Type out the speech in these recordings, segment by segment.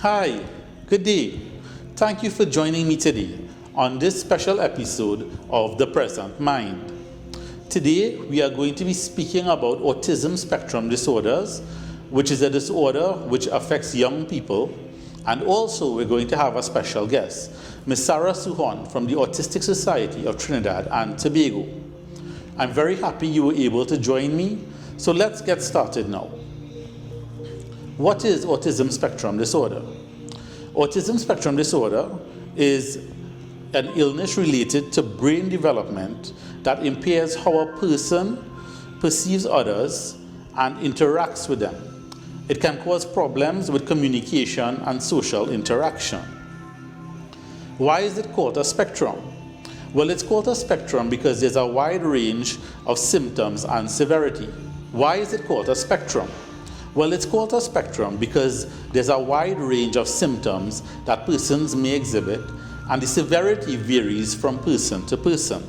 Hi, good day. Thank you for joining me today on this special episode of The Present Mind. Today we are going to be speaking about Autism Spectrum Disorders, which is a disorder which affects young people, and also we're going to have a special guest, Ms. Sarah Suhon from the Autistic Society of Trinidad and Tobago. I'm very happy you were able to join me, so let's get started now. What is autism spectrum disorder? Autism spectrum disorder is an illness related to brain development that impairs how a person perceives others and interacts with them. It can cause problems with communication and social interaction. Why is it called a spectrum? Well, it's called a spectrum because there's a wide range of symptoms and severity. Why is it called a spectrum? Well, it's called a spectrum because there's a wide range of symptoms that persons may exhibit, and the severity varies from person to person.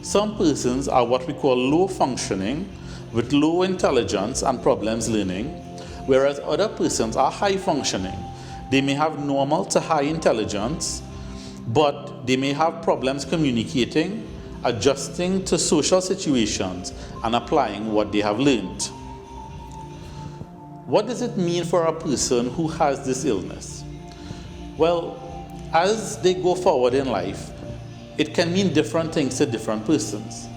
Some persons are what we call low functioning, with low intelligence and problems learning, whereas other persons are high functioning. They may have normal to high intelligence, but they may have problems communicating, adjusting to social situations, and applying what they have learned. What does it mean for a person who has this illness? Well, as they go forward in life, it can mean different things to different persons.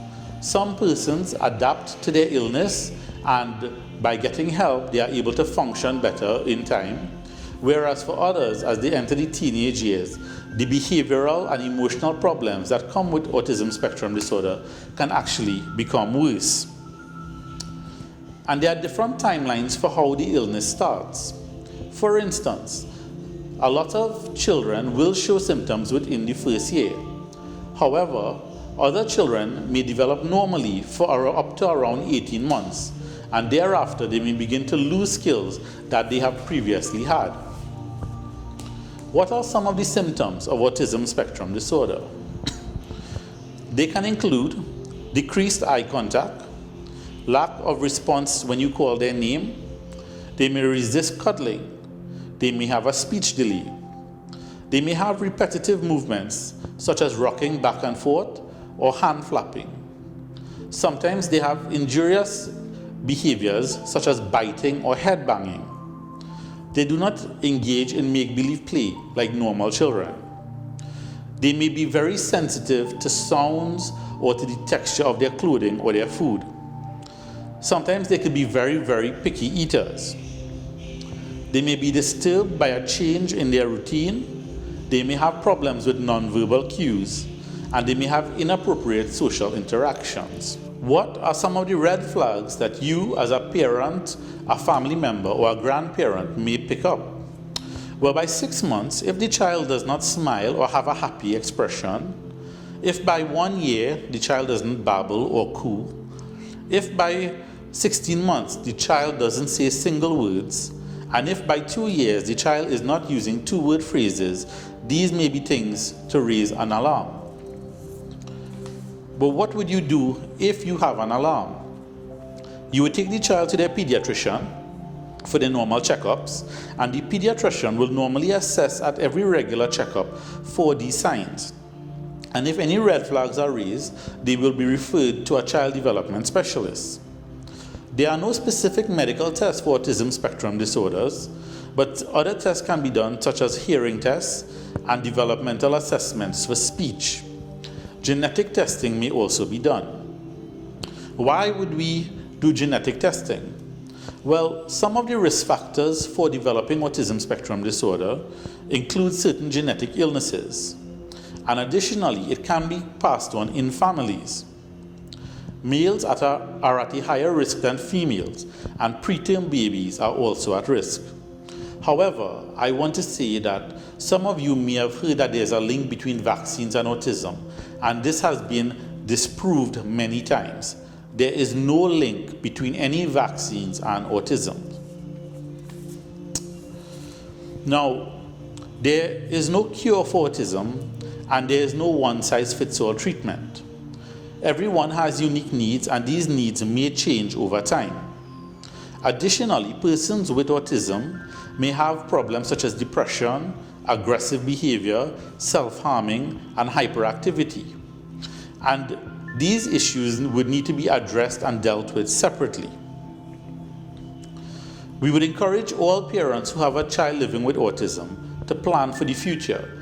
Some persons adapt to their illness, and by getting help, they are able to function better in time. Whereas for others, as they enter the teenage years, the behavioral and emotional problems that come with autism spectrum disorder can actually become worse. And there are different timelines for how the illness starts. For instance, a lot of children will show symptoms within the first year. However, other children may develop normally for up to around 18 months, and thereafter they may begin to lose skills that they have previously had. What are some of the symptoms of autism spectrum disorder? They can include decreased eye contact, lack of response when you call their name. They may resist cuddling. They may have a speech delay. They may have repetitive movements such as rocking back and forth or hand flapping. Sometimes they have injurious behaviors such as biting or head banging. They do not engage in make-believe play like normal children. They may be very sensitive to sounds or to the texture of their clothing or their food. Sometimes they could be very, very picky eaters. They may be disturbed by a change in their routine. They may have problems with nonverbal cues, and they may have inappropriate social interactions. What are some of the red flags that you as a parent, a family member, or a grandparent may pick up? Well, by 6 months, if the child does not smile or have a happy expression, if by 1 year the child doesn't babble or coo, if by 16 months the child doesn't say single words, and if by 2 years the child is not using two-word phrases, these may be things to raise an alarm. But what would you do if you have an alarm? You would take the child to their pediatrician for their normal checkups, and the pediatrician will normally assess at every regular checkup for these signs. And if any red flags are raised, they will be referred to a child development specialist. There are no specific medical tests for autism spectrum disorders, but other tests can be done, such as hearing tests and developmental assessments for speech. Genetic testing may also be done. Why would we do genetic testing? Well, some of the risk factors for developing autism spectrum disorder include certain genetic illnesses. And additionally, it can be passed on in families. Males are at a higher risk than females, and preterm babies are also at risk. However, I want to say that some of you may have heard that there's a link between vaccines and autism, and this has been disproved many times. There is no link between any vaccines and autism. Now, there is no cure for autism, and there is no one-size-fits-all treatment. Everyone has unique needs, and these needs may change over time. Additionally, persons with autism may have problems such as depression, aggressive behavior, self-harming, and hyperactivity. And these issues would need to be addressed and dealt with separately. We would encourage all parents who have a child living with autism to plan for the future.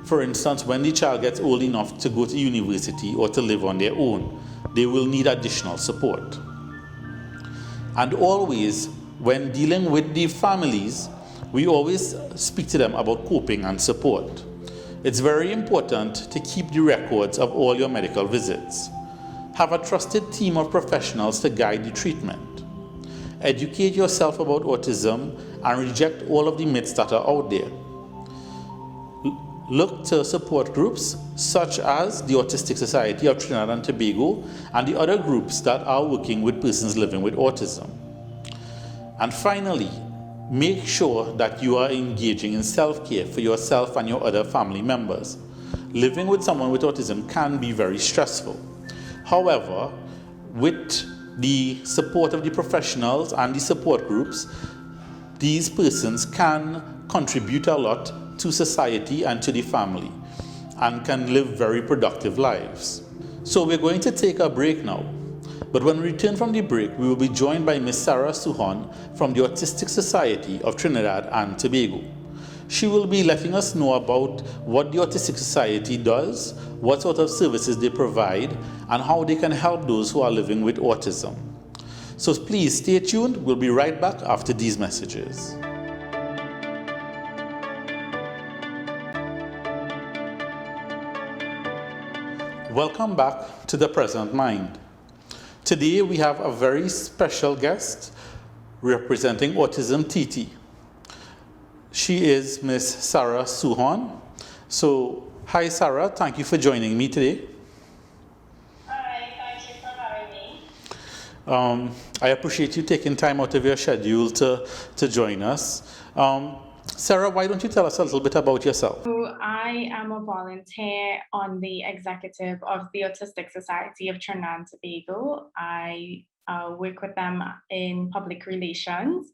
For instance, when the child gets old enough to go to university or to live on their own, they will need additional support. And always, when dealing with the families, we always speak to them about coping and support. It's very important to keep the records of all your medical visits. Have a trusted team of professionals to guide the treatment. Educate yourself about autism and reject all of the myths that are out there. Look to support groups such as the Autistic Society of Trinidad and Tobago and the other groups that are working with persons living with autism. And finally, make sure that you are engaging in self-care for yourself and your other family members. Living with someone with autism can be very stressful. However, with the support of the professionals and the support groups, these persons can contribute a lot to society and to the family and can live very productive lives. So we're going to take a break now. But when we return from the break, we will be joined by Ms. Sarah Suhan from the Autistic Society of Trinidad and Tobago. She will be letting us know about what the Autistic Society does, what sort of services they provide, and how they can help those who are living with autism. So please stay tuned. We'll be right back after these messages. Welcome back to The Present Mind. Today we have a very special guest representing Autism TT. She is Ms. Sarah Suhan. So, hi Sarah, thank you for joining me today. Hi, thank you for having me. I appreciate you taking time out of your schedule to join us. Sarah, why don't you tell us a little bit about yourself? So I am a volunteer on the executive of the Autistic Society of Trinidad and Tobago. I work with them in public relations.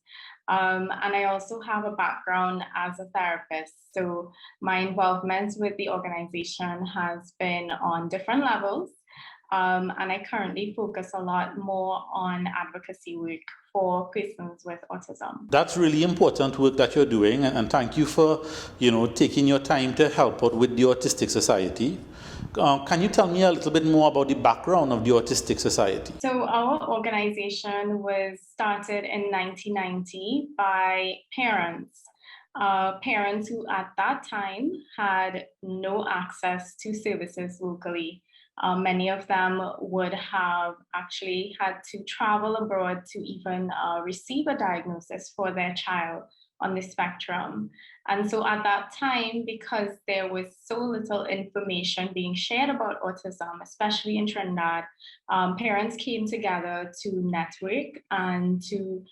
And I also have a background as a therapist. So my involvement with the organization has been on different levels. And I currently focus a lot more on advocacy work for persons with autism. That's really important work that you're doing, and thank you for taking your time to help out with the Autistic Society. Can you tell me a little bit more about the background of the Autistic Society? So our organization was started in 1990 by parents. Parents who at that time had no access to services locally. Many of them would have actually had to travel abroad to even receive a diagnosis for their child on the spectrum. And so at that time, because there was so little information being shared about autism, especially in Trinidad, parents came together to network and to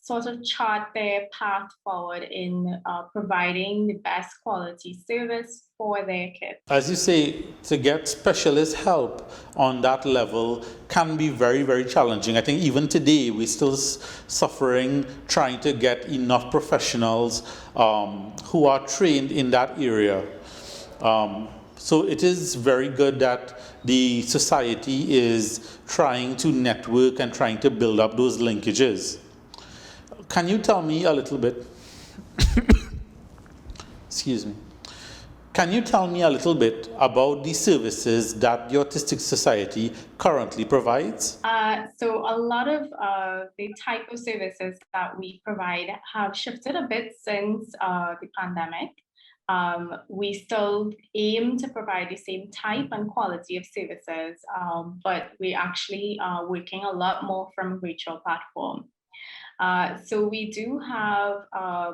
sort of chart their path forward in providing the best quality service for their kids. As you say, to get specialist help on that level can be very, very challenging. I think even today we're still suffering trying to get enough professionals who are trained in that area. So it is very good that the society is trying to network and trying to build up those linkages. Can you tell me a little bit? Excuse me. Can you tell me a little bit about the services that the Autistic Society currently provides? So a lot of the type of services that we provide have shifted a bit since the pandemic. We still aim to provide the same type and quality of services, but we actually are working a lot more from a virtual platform. So we do have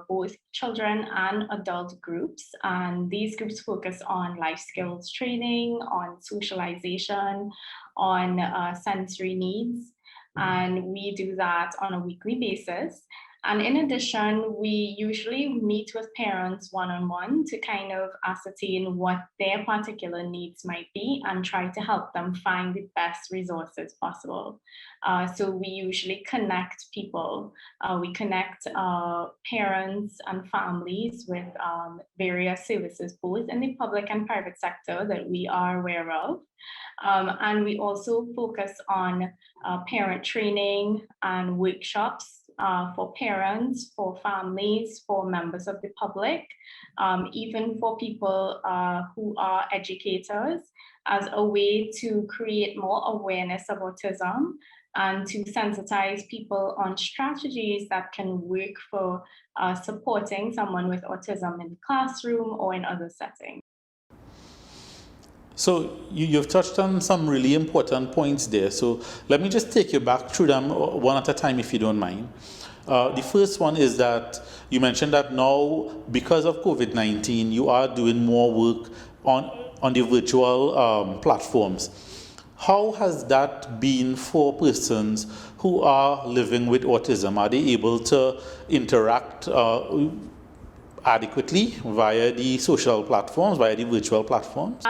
both children and adult groups, and these groups focus on life skills training, on socialization, on sensory needs, and we do that on a weekly basis. And in addition, we usually meet with parents one-on-one to kind of ascertain what their particular needs might be and try to help them find the best resources possible. So we usually connect people. We connect parents and families with various services, both in the public and private sector that we are aware of. And we also focus on parent training and workshops for parents, for families, for members of the public, even for people who are educators, as a way to create more awareness of autism and to sensitize people on strategies that can work for supporting someone with autism in the classroom or in other settings. So you've touched on some really important points there. So let me just take you back through them one at a time, if you don't mind. The first one is that you mentioned that now, because of COVID-19, you are doing more work on the virtual platforms. How has that been for persons who are living with autism? Are they able to interact adequately via the social platforms, via the virtual platforms?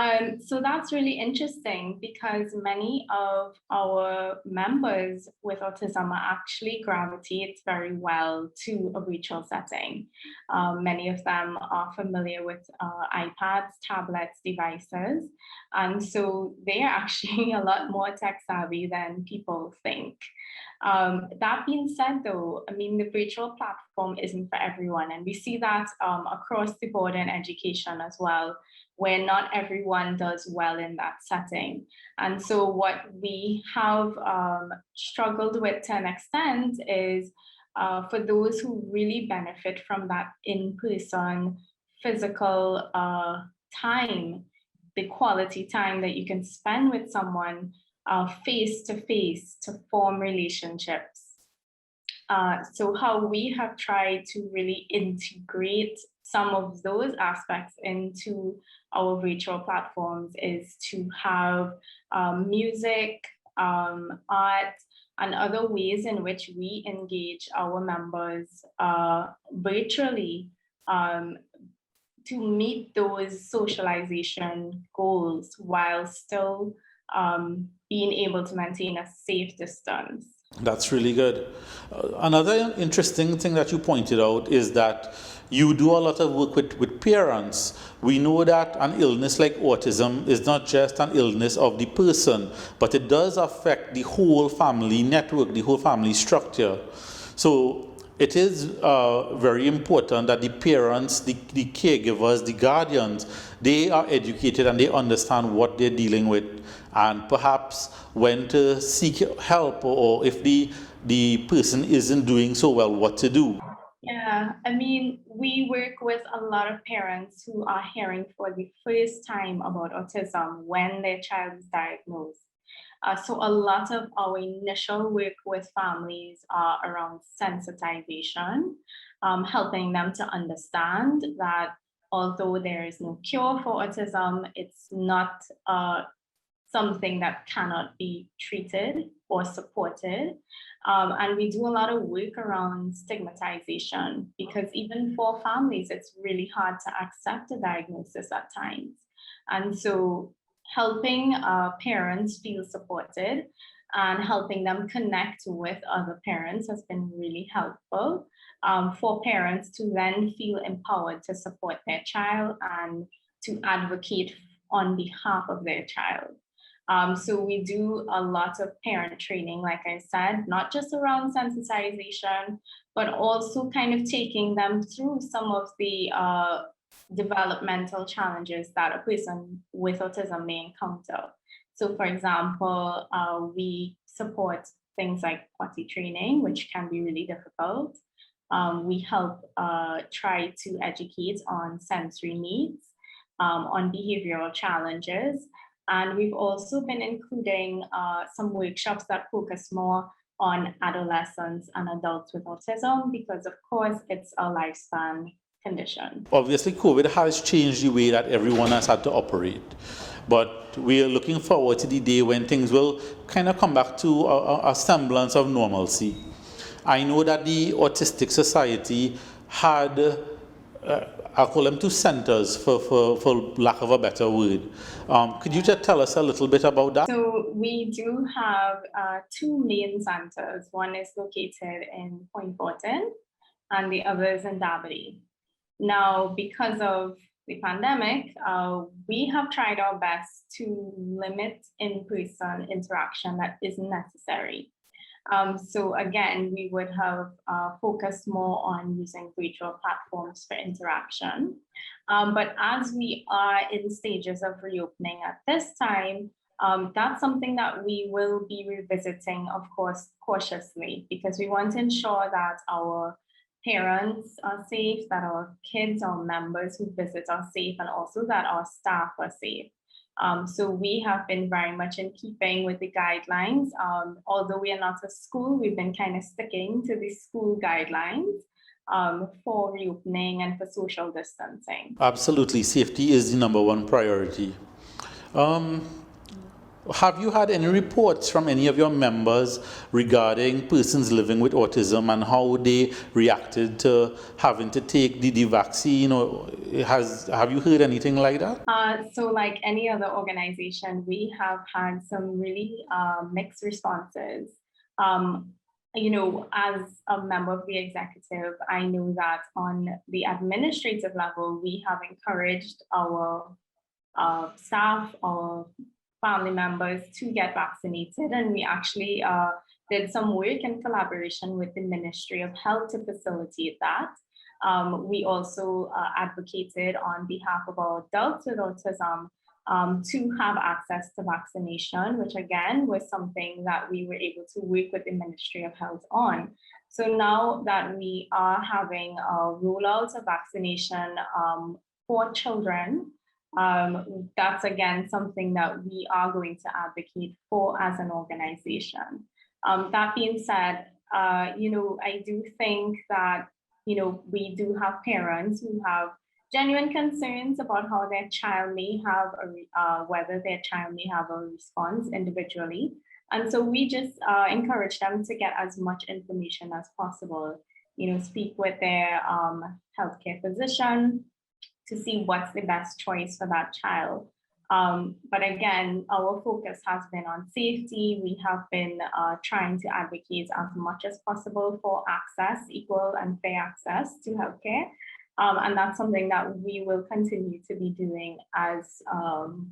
So that's really interesting because many of our members with autism actually gravitate very well to a virtual setting. Many of them are familiar with iPads, tablets, devices, and so they are actually a lot more tech savvy than people think. That being said, though, I mean, the virtual platform isn't for everyone, and we see that across the board in education as well, where not everyone does well in that setting. And so what we have struggled with to an extent is for those who really benefit from that in-person physical time, the quality time that you can spend with someone face to face to form relationships. So how we have tried to really integrate some of those aspects into our virtual platforms is to have music, art, and other ways in which we engage our members virtually to meet those socialization goals while still being able to maintain a safe distance. That's really good. Another interesting thing that you pointed out is that you do a lot of work with parents. We know that an illness like autism is not just an illness of the person, but it does affect the whole family network, the whole family structure. So it is very important that the parents, the caregivers, the guardians, they are educated and they understand what they're dealing with, and perhaps when to seek help, or if the person isn't doing so well, what to do. Yeah, I mean, we work with a lot of parents who are hearing for the first time about autism when their child is diagnosed. So a lot of our initial work with families are around sensitization, helping them to understand that although there is no cure for autism, it's not something that cannot be treated or supported. And we do a lot of work around stigmatization because even for families, it's really hard to accept a diagnosis at times. And so helping parents feel supported and helping them connect with other parents has been really helpful for parents to then feel empowered to support their child and to advocate on behalf of their child. So we do a lot of parent training, like I said, not just around sensitization, but also kind of taking them through some of the developmental challenges that a person with autism may encounter. So for example, we support things like potty training, which can be really difficult. We help try to educate on sensory needs, on behavioral challenges. And we've also been including some workshops that focus more on adolescents and adults with autism because, of course, it's a lifespan condition. Obviously, COVID has changed the way that everyone has had to operate. But we are looking forward to the day when things will kind of come back to a semblance of normalcy. I know that the Autistic Society had, I'll call them two centers for lack of a better word. Could you just tell us a little bit about that? So we do have two main centers. One is located in Point Fortin and the other is in Davide. Now, because of the pandemic, we have tried our best to limit in-person interaction that isn't necessary. So again, we would have focused more on using virtual platforms for interaction. But as we are in stages of reopening at this time, that's something that we will be revisiting, of course, cautiously, because we want to ensure that our parents are safe, that our kids, our members who visit are safe, and also that our staff are safe. So we have been very much in keeping with the guidelines. Although we are not a school, we've been kind of sticking to the school guidelines for reopening and for social distancing. Absolutely, safety is the number one priority. Have you had any reports from any of your members regarding persons living with autism and how they reacted to having to take the vaccine? Or have you heard anything like that? So like any other organization, we have had some really mixed responses. You know, as a member of the executive, I know that on the administrative level, we have encouraged our staff, our family members to get vaccinated, and we actually did some work in collaboration with the Ministry of Health to facilitate that. We also advocated on behalf of our adults with autism to have access to vaccination, which again was something that we were able to work with the Ministry of Health on. So now that we are having a rollout of vaccination for children, that's again something that we are going to advocate for as an organization. That being said, you know, I do think that, you know, we do have parents who have genuine concerns about how their child may have whether their child may have a response individually. And so we just encourage them to get as much information as possible, you know, speak with their healthcare physician to see what's the best choice for that child. But again, our focus has been on safety. We have been trying to advocate as much as possible for access, equal and fair access to healthcare. And that's something that we will continue to be doing as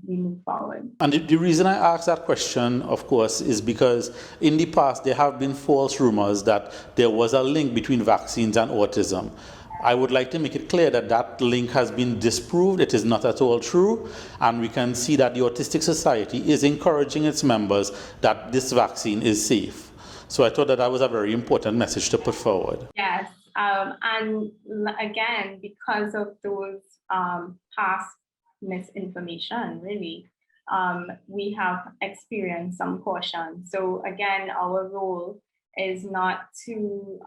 we move forward. And the reason I ask that question, of course, is because in the past there have been false rumors that there was a link between vaccines and autism. I would like to make it clear that that link has been disproved. It is not at all true. And we can see that the Autistic Society is encouraging its members that this vaccine is safe. So I thought that was a very important message to put forward. Yes. And again, because of those past misinformation, really, we have experienced some caution. So again, our role is not to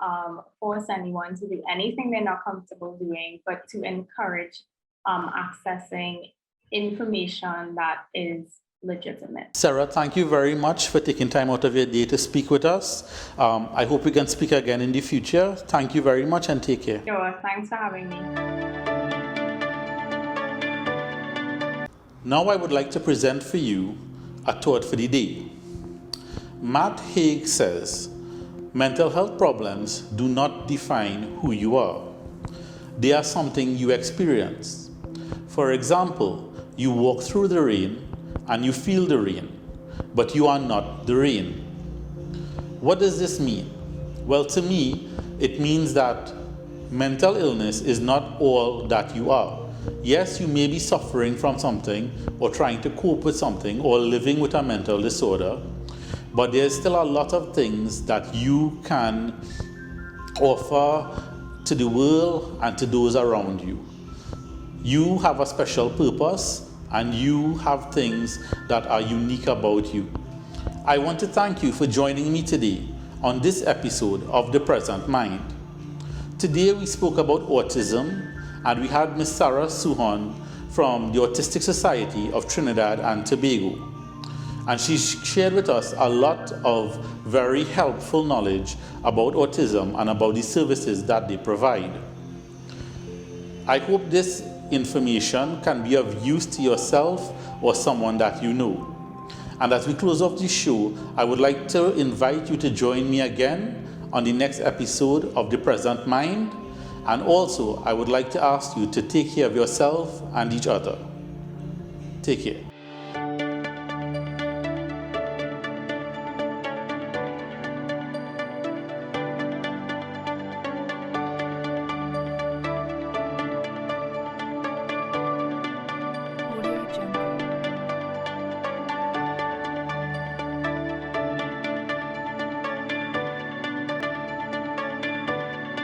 force anyone to do anything they're not comfortable doing, but to encourage accessing information that is legitimate. Sarah, thank you very much for taking time out of your day to speak with us. I hope we can speak again in the future. Thank you very much and take care. Sure, thanks for having me. Now I would like to present for you a thought for the day. Matt Haig says, mental health problems do not define who you are. They are something you experience. For example, you walk through the rain and you feel the rain, but you are not the rain. What does this mean? Well, to me, it means that mental illness is not all that you are. Yes, you may be suffering from something or trying to cope with something or living with a mental disorder, but there's still a lot of things that you can offer to the world and to those around you. You have a special purpose and you have things that are unique about you. I want to thank you for joining me today on this episode of The Present Mind. Today we spoke about autism and we had Ms. Sarah Suhan from the Autistic Society of Trinidad and Tobago. And she shared with us a lot of very helpful knowledge about autism and about the services that they provide. I hope this information can be of use to yourself or someone that you know. And as we close off this show, I would like to invite you to join me again on the next episode of The Present Mind. And also, I would like to ask you to take care of yourself and each other. Take care.